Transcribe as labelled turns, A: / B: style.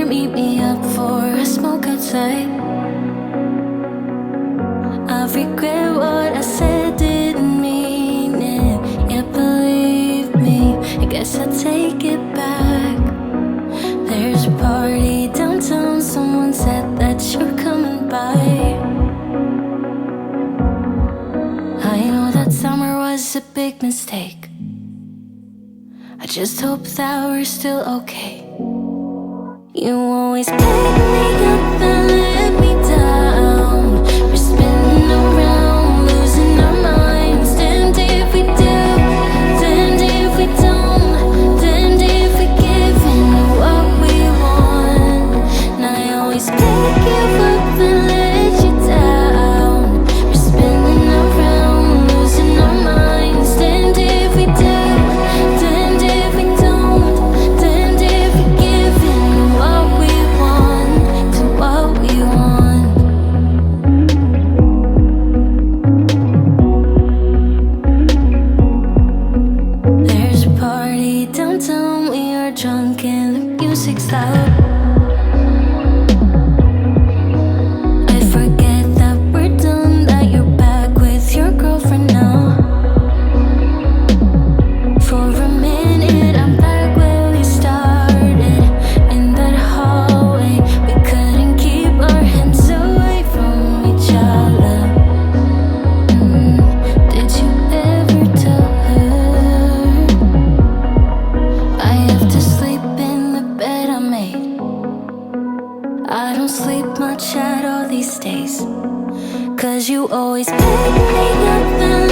A: meet me up for a smoke outside. I regret what I said, didn't mean it. Yeah, believe me, I guess I'll take it back. There's a party downtown, someone said that you're coming by. I know that summer was a big mistake. I just hope that we're still okay. You always pick me up and let me down. We're spinning around, losing our minds. Damned if we do, damned if we don't, damned if we give in to what we want. And I always pick you up and let you down. We're spinning around, losing our minds. Damned if we do, damned if we don't, damned if we give in to what we want, to what we want. There's a party downtown, we are drunk and the music's loud. I forget that we're done, that you're back with your girlfriend now. For a minute I'm back where we started, in that hallway. We couldn't keep our hands away from each other. Did you ever tell her I have to sleep in the bed I made? I don't sleep much at all these days, 'cause you always pick me up and